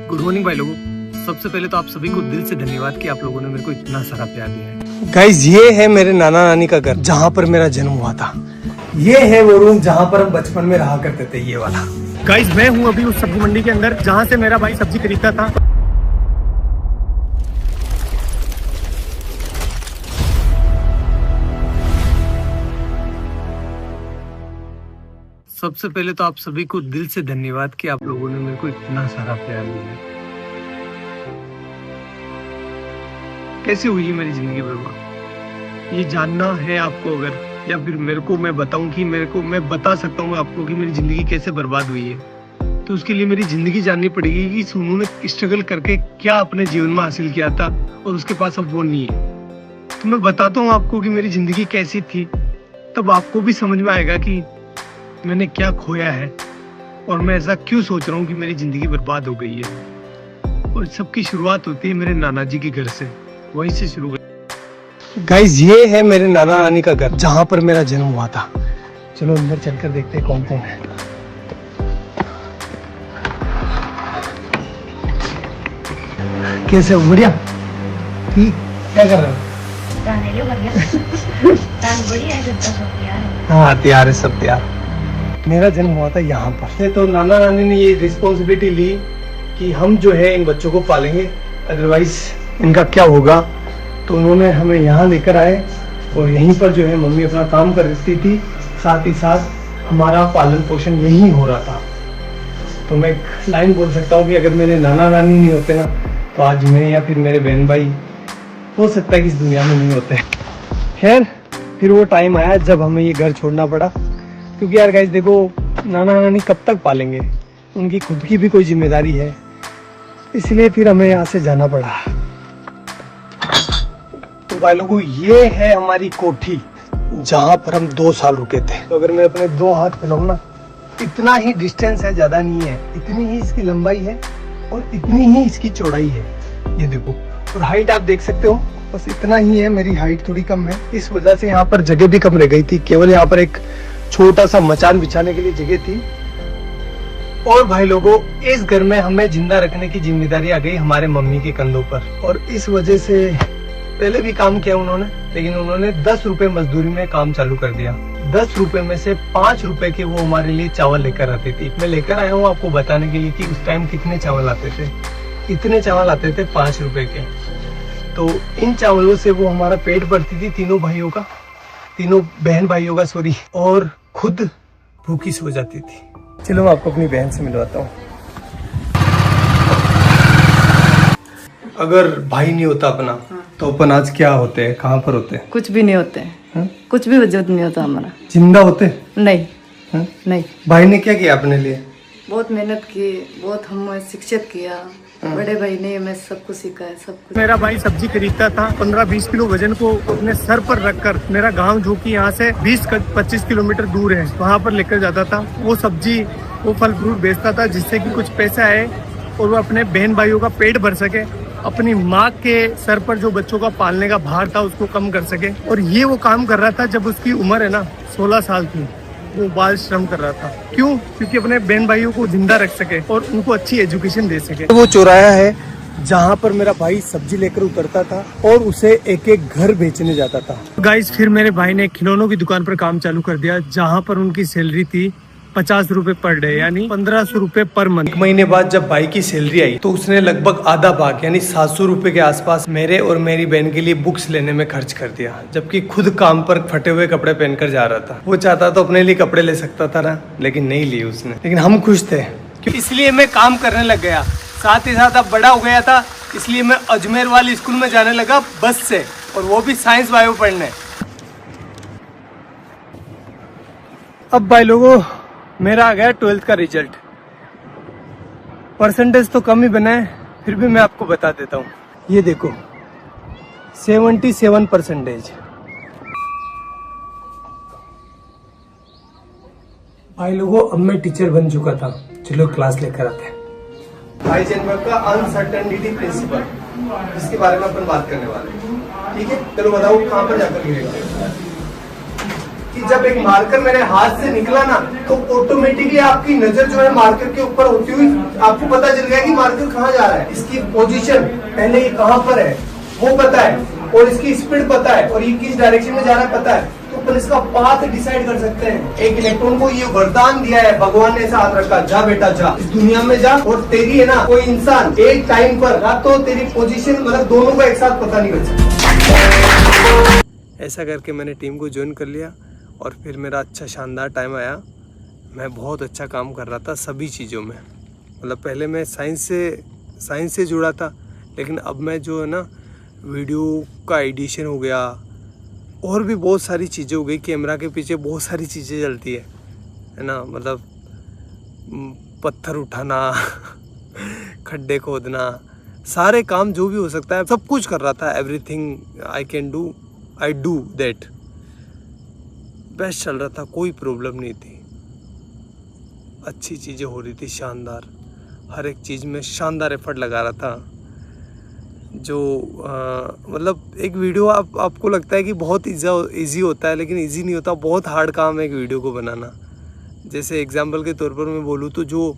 Good morning भाई लोगों। सबसे पहले तो आप सभी को दिल से धन्यवाद कि आप लोगों ने मेरे को इतना सारा प्यार दिया है। गाइज ये है मेरे नाना नानी का घर जहाँ पर मेरा जन्म हुआ था। ये है वो रूम जहाँ पर हम बचपन में रहा करते थे, ये वाला। गाइज मैं हूँ अभी उस सब्जी मंडी के अंदर जहाँ से मेरा भाई सब्जी खरीदता था। सबसे पहले तो आप सभी को दिल से धन्यवाद कि आप लोगों ने मेरे को इतना सारा प्यार दिया है। कैसे हुई मेरी जिंदगी बर्बाद, ये जानना है आपको अगर, या फिर मेरे को मैं बताऊं कि मैं बता सकता हूँ आपको कि मेरी जिंदगी कैसे बर्बाद हुई है, तो उसके लिए मेरी जिंदगी जाननी पड़ेगी कि सोनू ने स्ट्रगल करके क्या अपने जीवन में हासिल किया था और उसके पास अब वो नहीं है। तो मैं बताता हूँ आपको कि मेरी जिंदगी कैसी थी, तब आपको भी समझ में आएगा कि मैंने क्या खोया है और मैं ऐसा क्यों सोच रहा हूँ कि मेरी जिंदगी बर्बाद हो गई है। और सबकी शुरुआत होती है मेरे नाना जी के घर से, वहीं से शुरू। गाइज ये है मेरे नाना नानी का घर जहाँ पर मेरा जन्म हुआ था। चलो अंदर चलकर देखते हैं कौन कौन है। कैसे हो? बढ़िया। ठीक, क्या कर रहे हो? हाँ तैयार है, सब तैयार। मेरा जन्म हुआ था यहाँ पर, तो नाना नानी ने ये रिस्पॉन्सिबिलिटी ली कि हम जो है इन बच्चों को पालेंगे, अदरवाइज इनका क्या होगा। तो उन्होंने हमें यहाँ लेकर आए और यहीं पर जो है मम्मी अपना काम कर रही थी, साथ ही साथ हमारा पालन पोषण यही हो रहा था। तो मैं एक लाइन बोल सकता हूँ कि अगर मेरे नाना नानी नहीं होते ना, तो आज मैं या फिर मेरे बहन भाई हो सकता है कि इस दुनिया में नहीं होते। खैर फिर वो टाइम आया जब हमें ये घर छोड़ना पड़ा, क्योंकि यार गाइस देखो, नाना नानी कब तक पालेंगे, उनकी खुद की भी कोई जिम्मेदारी है, इसलिए फिर हमें यहाँ से जाना पड़ा। तो भाई लोगों, ये है हमारी कोठी जहाँ पर हम 2 साल रुके थे। तो अगर मैं अपने 2 हाथ फैलाऊं ना, इतना ही डिस्टेंस है, ज्यादा नहीं है, इतनी ही इसकी लंबाई है और इतनी ही इसकी चौड़ाई है। ये देखो, और हाइट आप देख सकते हो, बस इतना ही है। मेरी हाइट थोड़ी कम है, इस वजह से यहाँ पर जगह भी कम रह गई थी। केवल यहाँ पर एक छोटा सा मचान बिछाने के लिए जगह थी। और भाई लोगों, इस घर में हमें जिंदा रखने की जिम्मेदारी आ गई हमारे मम्मी के कंधों पर। और इस वजह से पहले भी काम किया उन्होंने, लेकिन उन्होंने 10 रुपए मजदूरी में काम चालू कर दिया। 10 रुपए में से 5 रुपए के वो हमारे लिए चावल लेकर आती थी। मैं लेकर आया हूँ आपको बताने के लिए कि उस टाइम कितने चावल आते थे। इतने चावल आते थे 5 रुपए के। तो इन चावलों से वो हमारा पेट भरती थी, तीनों बहन भाइयों का सॉरी, और खुद भूखी सो जाती थी। चलो मैं आपको अपनी बहन से मिलवाता हूँ। अगर भाई नहीं होता अपना, तो अपन आज क्या होते हैं, कहाँ पर होते हैं? कुछ भी नहीं होते हैं, कुछ भी वजूद नहीं होता हमारा। जिंदा होते? नहीं हा? नहीं। भाई ने क्या किया अपने लिए? बहुत मेहनत की, बहुत हमें शिक्षित किया। बड़े भाई ने हमें सब कुछ सिखाया, सब कुछ। मेरा भाई सब्जी खरीदता था, 15-20 किलो वजन को अपने सर पर रखकर मेरा गांव जो कि यहाँ से 20-25 किलोमीटर दूर है, वहाँ पर लेकर जाता था। वो सब्जी, वो फल फ्रूट बेचता था, जिससे कि कुछ पैसे आए और वो अपने बहन भाइयों का पेट भर सके, अपनी माँ के सर पर जो बच्चों का पालने का भार था उसको कम कर सके। और ये वो काम कर रहा था जब उसकी उम्र है ना 16 साल थी। वो बाल श्रम कर रहा था। क्यों? क्योंकि अपने बहन भाइयों को जिंदा रख सके और उनको अच्छी एजुकेशन दे सके। वो चौराहा है जहाँ पर मेरा भाई सब्जी लेकर उतरता था और उसे एक एक घर बेचने जाता था। गाइस फिर मेरे भाई ने खिलौनों की दुकान पर काम चालू कर दिया, जहाँ पर उनकी सैलरी थी 50 रुपए पर डे, यानी 1500 रुपए पर मंथ। 1 महीने बाद जब भाई की सैलरी आई, तो उसने लगभग आधा भाग यानी 700 रुपए के आसपास मेरे और मेरी बहन के लिए बुक्स लेने में खर्च कर दिया, जबकि खुद काम पर फटे हुए कपड़े पहनकर जा रहा था। वो चाहता तो अपने लिए कपड़े ले सकता था ना, लेकिन नहीं लिए उसने। लेकिन हम खुश थे, इसलिए मैं काम करने लग गया। साथ ही साथ अब बड़ा हो गया था, इसलिए मैं अजमेर वाली स्कूल में जाने लगा बस से, और वो भी साइंस बायो पढ़ने। अब भाई लोगों, मेरा आ गया 12th का रिजल्ट। परसेंटेज तो कम ही बना है, फिर भी मैं आपको बता देता हूँ। ये देखो 77%। भाई लोगों, अब मैं टीचर बन चुका था। चलो क्लास लेकर आते हैं। हाइजेनबर्ग का अनसर्टेनिटी प्रिंसिपल, जिसके बारे में अपन बात करने वाले हैं। ठीक है, चलो बताओ कहाँ पर जाकर लिखेगा। कि जब एक मार्कर मेरे हाथ से निकला ना तो ऑटोमेटिकली आपकी नजर जो है मार्कर के ऊपर होती हुई आपको पता चल गया कि मार्कर कहाँ जा रहा है, इसकी पोजीशन पहले ये कहाँ पर है वो पता है, और इसकी स्पीड पता है, और ये किस डायरेक्शन में जा रहा है पता है, तो अपन इसका पाथ डिसाइड कर सकते हैं। एक इलेक्ट्रॉन को ये वरदान दिया है, भगवान ने ऐसा हाथ रखा, जा बेटा जा, इस दुनिया में जा, और तेरी है ना कोई इंसान एक टाइम पर ना तो तेरी पोजीशन मतलब दोनों का एक साथ पता नहीं कर सकता। ऐसा करके मैंने टीम को ज्वाइन कर लिया और फिर मेरा अच्छा शानदार टाइम आया। मैं बहुत अच्छा काम कर रहा था सभी चीज़ों में। मतलब पहले मैं साइंस से जुड़ा था, लेकिन अब मैं जो है ना वीडियो का एडिशन हो गया और भी बहुत सारी चीज़ें हो गई। कैमरा के पीछे बहुत सारी चीज़ें चलती है ना, मतलब पत्थर उठाना खड्डे खोदना, सारे काम जो भी हो सकता है सब कुछ कर रहा था। Everything I can do I do that. Best चल रहा था, कोई प्रॉब्लम नहीं थी, अच्छी चीज़ें हो रही थी, शानदार, हर एक चीज़ में शानदार एफर्ट लगा रहा था। जो मतलब एक वीडियो आपको लगता है कि बहुत इजी होता है, लेकिन इजी नहीं होता, बहुत हार्ड काम है एक वीडियो को बनाना। जैसे एग्जांपल के तौर पर मैं बोलूँ तो जो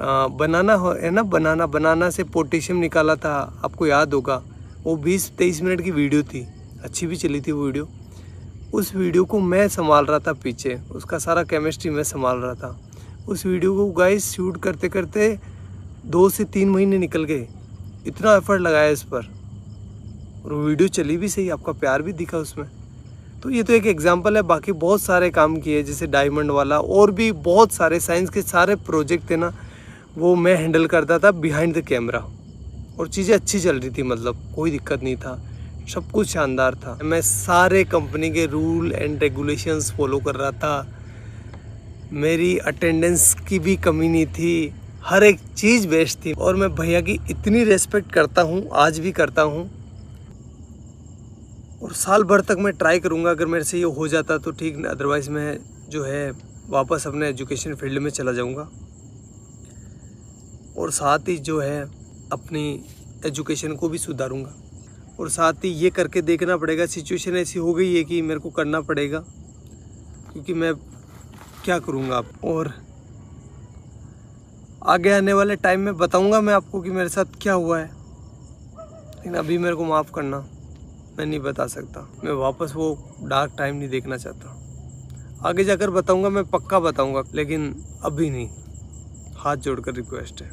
बनाना है ना, बनाना से पोटेशियम निकाला था, आपको याद होगा, वो 20-23 मिनट की वीडियो थी, अच्छी भी चली थी वो वीडियो। उस वीडियो को मैं संभाल रहा था पीछे, उसका सारा केमिस्ट्री मैं संभाल रहा था। उस वीडियो को गाइस शूट करते करते 2 से 3 महीने निकल गए, इतना एफर्ट लगाया इस पर, और वो वीडियो चली भी सही, आपका प्यार भी दिखा उसमें। तो ये तो एक एग्जांपल है, बाकी बहुत सारे काम किए, जैसे डायमंड वाला, और भी बहुत सारे साइंस के सारे प्रोजेक्ट थे ना, वो मैं हैंडल करता था बिहाइंड द कैमरा, और चीज़ें अच्छी चल रही थी, मतलब कोई दिक्कत नहीं था, सब कुछ शानदार था। मैं सारे कंपनी के रूल एंड रेगुलेशंस फॉलो कर रहा था, मेरी अटेंडेंस की भी कमी नहीं थी, हर एक चीज़ बेस्ट थी, और मैं भैया की इतनी रेस्पेक्ट करता हूँ, आज भी करता हूँ, और साल भर तक मैं ट्राई करूँगा। अगर मेरे से ये हो जाता तो ठीक, अदरवाइज़ मैं जो है वापस अपने एजुकेशन फील्ड में चला जाऊँगा, और साथ ही जो है अपनी एजुकेशन को भी सुधारूँगा, और साथ ही ये करके देखना पड़ेगा। सिचुएशन ऐसी हो गई है कि मेरे को करना पड़ेगा, क्योंकि मैं क्या करूँगा अब, और आगे आने वाले टाइम में बताऊँगा मैं आपको कि मेरे साथ क्या हुआ है, लेकिन अभी मेरे को माफ़ करना, मैं नहीं बता सकता, मैं वापस वो डार्क टाइम नहीं देखना चाहता। आगे जाकर बताऊँगा, मैं पक्का बताऊँगा, लेकिन अभी नहीं। हाथ जोड़कर रिक्वेस्ट है।